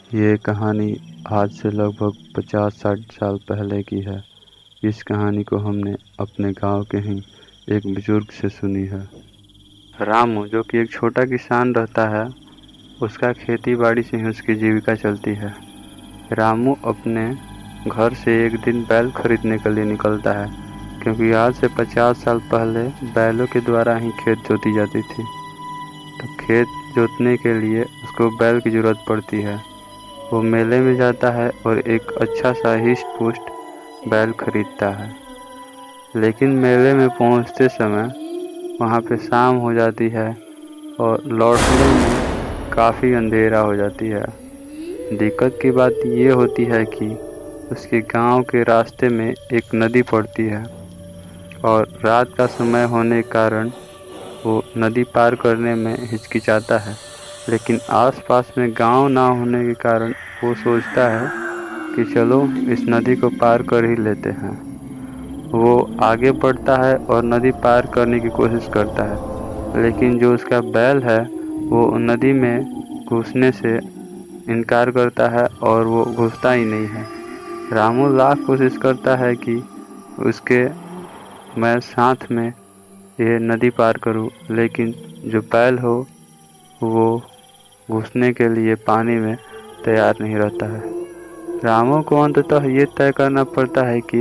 ये कहानी आज से लगभग 50-60 साल पहले की है। इस कहानी को हमने अपने गांव के ही एक बुजुर्ग से सुनी है। रामू, जो कि एक छोटा किसान रहता है, उसका खेती बाड़ी से ही उसकी जीविका चलती है। रामू अपने घर से एक दिन बैल खरीदने के लिए निकलता है, क्योंकि आज से 50 साल पहले बैलों के द्वारा ही खेत जोती जाती थी। तो खेत जोतने के लिए उसको बैल की ज़रूरत पड़ती है। वो मेले में जाता है और एक अच्छा सा हिस्ट पुस्ट बैल खरीदता है। लेकिन मेले में पहुंचते समय वहां पे शाम हो जाती है और लौटने में काफ़ी अंधेरा हो जाती है। दिक्कत की बात ये होती है कि उसके गांव के रास्ते में एक नदी पड़ती है और रात का समय होने के कारण वो नदी पार करने में हिचकिचाता है। लेकिन आसपास में गांव ना होने के कारण वो सोचता है कि चलो इस नदी को पार कर ही लेते हैं। वो आगे बढ़ता है और नदी पार करने की कोशिश करता है, लेकिन जो उसका बैल है वो नदी में घुसने से इनकार करता है और वो घुसता ही नहीं है। रामू लाख कोशिश करता है कि उसके मैं साथ में ये नदी पार करूं, लेकिन जो बैल हो वो घुसने के लिए पानी में तैयार नहीं रहता है। रामू को अंततः ये तय करना पड़ता है कि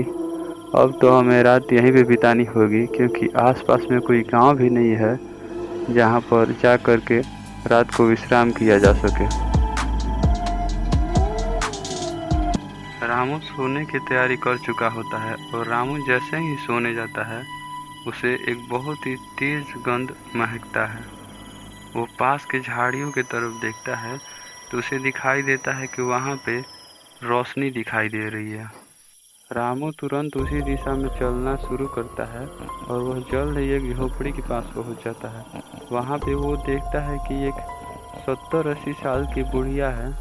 अब तो हमें रात यहीं पे बितानी होगी, क्योंकि आसपास में कोई गांव भी नहीं है जहां पर जा कर के रात को विश्राम किया जा सके। रामू सोने की तैयारी कर चुका होता है और रामू जैसे ही सोने जाता है उसे एक बहुत ही तेज गंध महकता है। वो पास के झाड़ियों की तरफ देखता है तो उसे दिखाई देता है कि वहाँ पे रोशनी दिखाई दे रही है। रामू तुरंत उसी दिशा में चलना शुरू करता है और वह जल्द ही एक झोपड़ी के पास पहुंच जाता है। वहाँ पे वो देखता है कि एक 70-80 साल की बुढ़िया है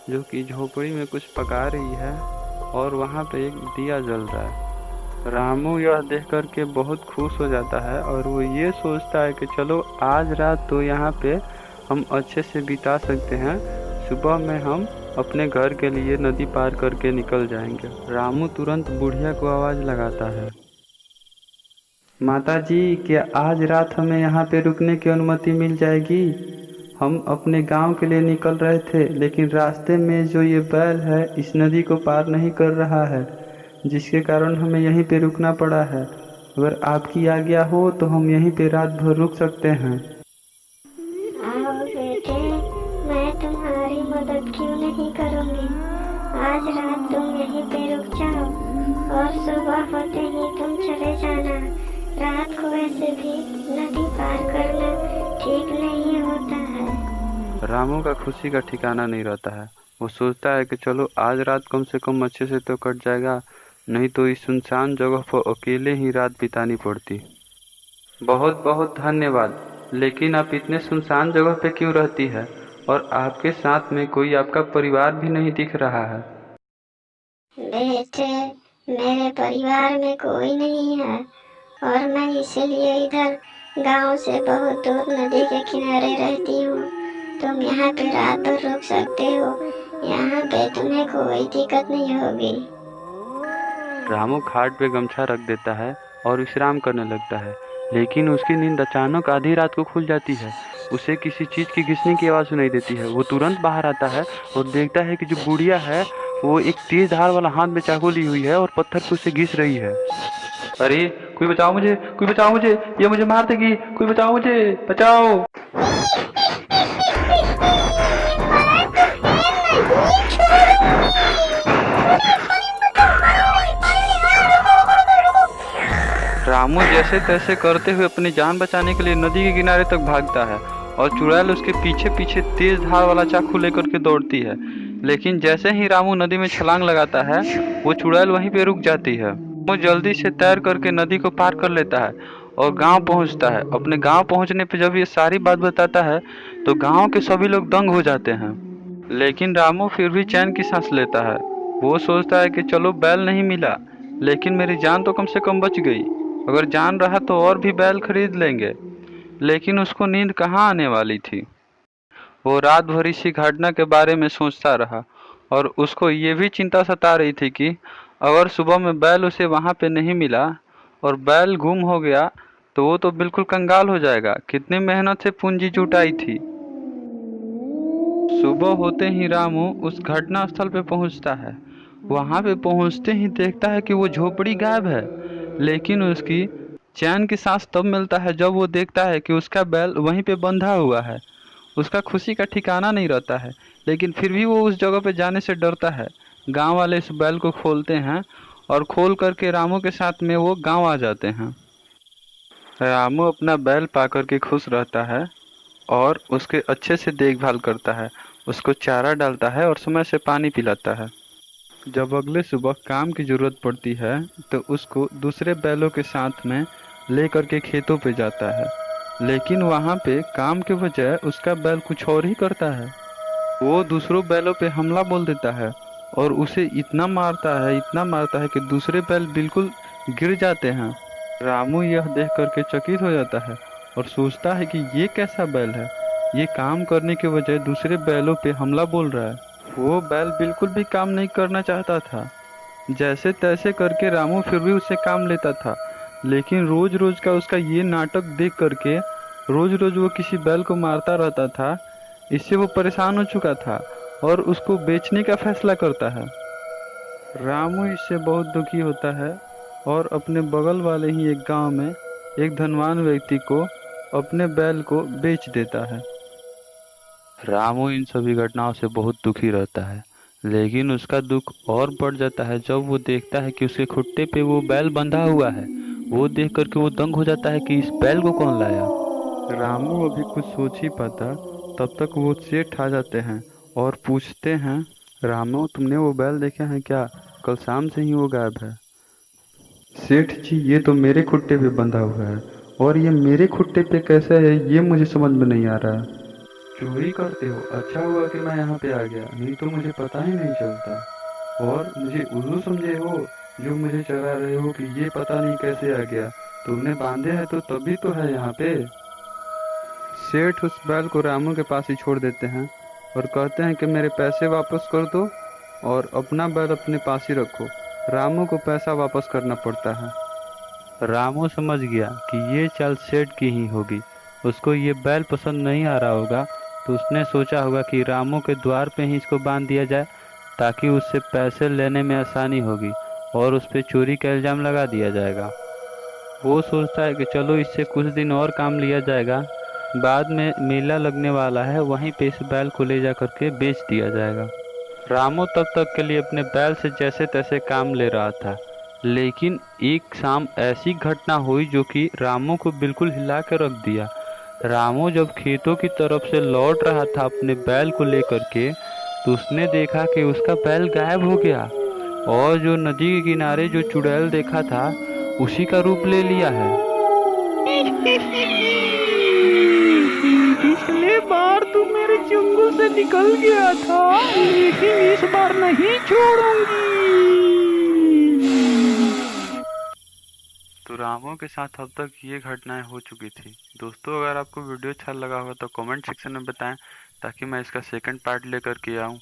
जो कि झोपड़ी में कुछ पका रही है और वहाँ पे एक दिया जल रहा है। रामू यह देख कर के बहुत खुश हो जाता है और वो ये सोचता है कि चलो आज रात तो यहाँ पे हम अच्छे से बिता सकते हैं, सुबह में हम अपने घर के लिए नदी पार करके निकल जाएंगे। रामू तुरंत बुढ़िया को आवाज़ लगाता है, माता जी, क्या आज रात हमें यहाँ पे रुकने की अनुमति मिल जाएगी? हम अपने गांव के लिए निकल रहे थे, लेकिन रास्ते में जो ये बैल है इस नदी को पार नहीं कर रहा है, जिसके कारण हमें यहीं पे रुकना पड़ा है। अगर आपकी आज्ञा हो तो हम यहीं पे रात भर रुक सकते हैं। आओ बेटे, मैं तुम्हारी मदद क्यों नहीं करूँगी। आज रात तुम यहीं पे रुक जाओ और सुबह होते ही तुम चले जाना। रात को ऐसे भी नदी पार करना ठीक नहीं होता है। रामू का खुशी का ठिकाना नहीं रहता है। वो सोचता है कि चलो आज रात कम से कम अच्छे से तो कट जाएगा, नहीं तो इस सुनसान जगह पर अकेले ही रात बितानी पड़ती। बहुत बहुत धन्यवाद, लेकिन आप इतने सुनसान जगह पे क्यों रहती है और आपके साथ में कोई आपका परिवार भी नहीं दिख रहा है? बेटे, मेरे परिवार में कोई नहीं है और मैं इसीलिए इधर गांव से बहुत दूर नदी के किनारे रहती हूँ। तुम यहाँ पे रात भर रुक सकते हो, यहाँ पे तुम्हें कोई दिक्कत नहीं होगी। रामू खाट पे गमछा रख देता है और विश्राम करने लगता है, लेकिन उसकी नींद अचानक आधी रात को खुल जाती है। उसे किसी चीज़ की घिसने की आवाज़ सुनाई देती है। वो तुरंत बाहर आता है और देखता है कि जो बुढ़िया है वो एक तेज धार वाला हाथ में चाकू ली हुई है और पत्थर को उसे घिस रही है। अरे कोई बचाओ मुझे, कोई बचाओ मुझे, ये मुझे मार देगी, कोई बचाओ मुझे, बचाओ। रामू जैसे तैसे करते हुए अपनी जान बचाने के लिए नदी के किनारे तक भागता है और चुड़ैल उसके पीछे पीछे तेज धार वाला चाकू लेकर के दौड़ती है। लेकिन जैसे ही रामू नदी में छलांग लगाता है वो चुड़ैल वहीं पे रुक जाती है। वो जल्दी से तैर करके नदी को पार कर लेता है और गांव पहुंचता है। अपने गांव पहुंचने पे जब ये सारी बात बताता है तो गांव के सभी लोग दंग हो जाते हैं। लेकिन रामू फिर भी चैन की सांस लेता है। वो सोचता है कि चलो बैल नहीं मिला, लेकिन मेरी जान तो कम से कम बच गई। अगर जान रहा तो और भी बैल खरीद लेंगे। लेकिन उसको नींद कहाँ आने वाली थी। वो रात भर इसी घटना के बारे में सोचता रहा और उसको ये भी चिंता सता रही थी कि अगर सुबह में बैल उसे वहाँ पे नहीं मिला और बैल गुम हो गया तो वो तो बिल्कुल कंगाल हो जाएगा। कितनी मेहनत से पूंजी जुटाई थी। सुबह होते ही रामू उस घटना स्थल पे पहुंचता है। वहां पे पहुंचते ही देखता है कि वो झोपड़ी गायब है, लेकिन उसकी चैन की सांस तब मिलता है जब वो देखता है कि उसका बैल वहीं पे बंधा हुआ है। उसका खुशी का ठिकाना नहीं रहता है, लेकिन फिर भी वो उस जगह पे जाने से डरता है। गांव वाले इस बैल को खोलते हैं और खोल करके रामू के साथ में वो गांव आ जाते हैं। रामू अपना बैल पाकर के खुश रहता है और उसके अच्छे से देखभाल करता है, उसको चारा डालता है और समय से पानी पिलाता है। जब अगले सुबह काम की ज़रूरत पड़ती है तो उसको दूसरे बैलों के साथ में ले करके खेतों पे जाता है, लेकिन वहाँ पे काम के बजाय उसका बैल कुछ और ही करता है। वो दूसरों बैलों पे हमला बोल देता है और उसे इतना मारता है कि दूसरे बैल बिल्कुल गिर जाते हैं। रामू यह देख करके चकित हो जाता है और सोचता है कि ये कैसा बैल है, ये काम करने के बजाय दूसरे बैलों पे हमला बोल रहा है। वो बैल बिल्कुल भी काम नहीं करना चाहता था। जैसे तैसे करके रामू फिर भी उससे काम लेता था, लेकिन रोज रोज का उसका ये नाटक देख करके रोज रोज वो किसी बैल को मारता रहता था। इससे वो परेशान हो चुका था और उसको बेचने का फैसला करता है। रामू इससे बहुत दुखी होता है और अपने बगल वाले ही एक गांव में एक धनवान व्यक्ति को अपने बैल को बेच देता है। रामू इन सभी घटनाओं से बहुत दुखी रहता है, लेकिन उसका दुख और बढ़ जाता है जब वो देखता है कि उसके खुट्टे पे वो बैल बंधा हुआ है। वो देख करके वो दंग हो जाता है कि इस बैल को कौन लाया। रामू अभी कुछ सोच ही पाता, तब तक वो सेठ आ जाते हैं और पूछते हैं, रामू तुमने वो बैल देखा है क्या? कल शाम से ही वो गायब है। सेठ जी ये तो मेरे खुट्टे पे बंधा हुआ है और ये मेरे खुट्टे पे कैसे है ये मुझे समझ में नहीं आ रहा है। चोरी करते हो? अच्छा हुआ कि मैं यहाँ पे आ गया, नहीं तो मुझे पता ही नहीं चलता। और मुझे उल्लू समझे हो जो मुझे चरा रहे हो कि ये पता नहीं कैसे आ गया। तुमने बांधे है तो तभी तो है यहाँ पे। सेठ उस बैल को रामू के पास ही छोड़ देते हैं और कहते हैं कि मेरे पैसे वापस कर दो और अपना बैल अपने पास ही रखो। रामू को पैसा वापस करना पड़ता है। रामू समझ गया कि ये चाल सेठ की ही होगी। उसको ये बैल पसंद नहीं आ रहा होगा, तो उसने सोचा होगा कि रामू के द्वार पे ही इसको बांध दिया जाए ताकि उससे पैसे लेने में आसानी होगी और उस पर चोरी का इल्ज़ाम लगा दिया जाएगा। वो सोचता है कि चलो इससे कुछ दिन और काम लिया जाएगा, बाद में मेला लगने वाला है वहीं पे इस बैल को ले जा करके बेच दिया जाएगा। रामू तब तक के लिए अपने बैल से जैसे तैसे काम ले रहा था, लेकिन एक शाम ऐसी घटना हुई जो कि रामू को बिल्कुल हिला के रख दिया। रामू जब खेतों की तरफ से लौट रहा था अपने बैल को लेकर के, तो उसने देखा कि उसका बैल गायब हो गया और जो नदी के किनारे जो चुड़ैल देखा था उसी का रूप ले लिया है। पिछले बार तू मेरे चंगुल से निकल गया था, लेकिन इस बार नहीं छोड़ूंगी। तो रामू के साथ अब तक ये घटनाएं हो चुकी थी। दोस्तों अगर आपको वीडियो अच्छा लगा होगा तो कमेंट सेक्शन में बताएं ताकि मैं इसका सेकंड पार्ट लेकर के आऊँ।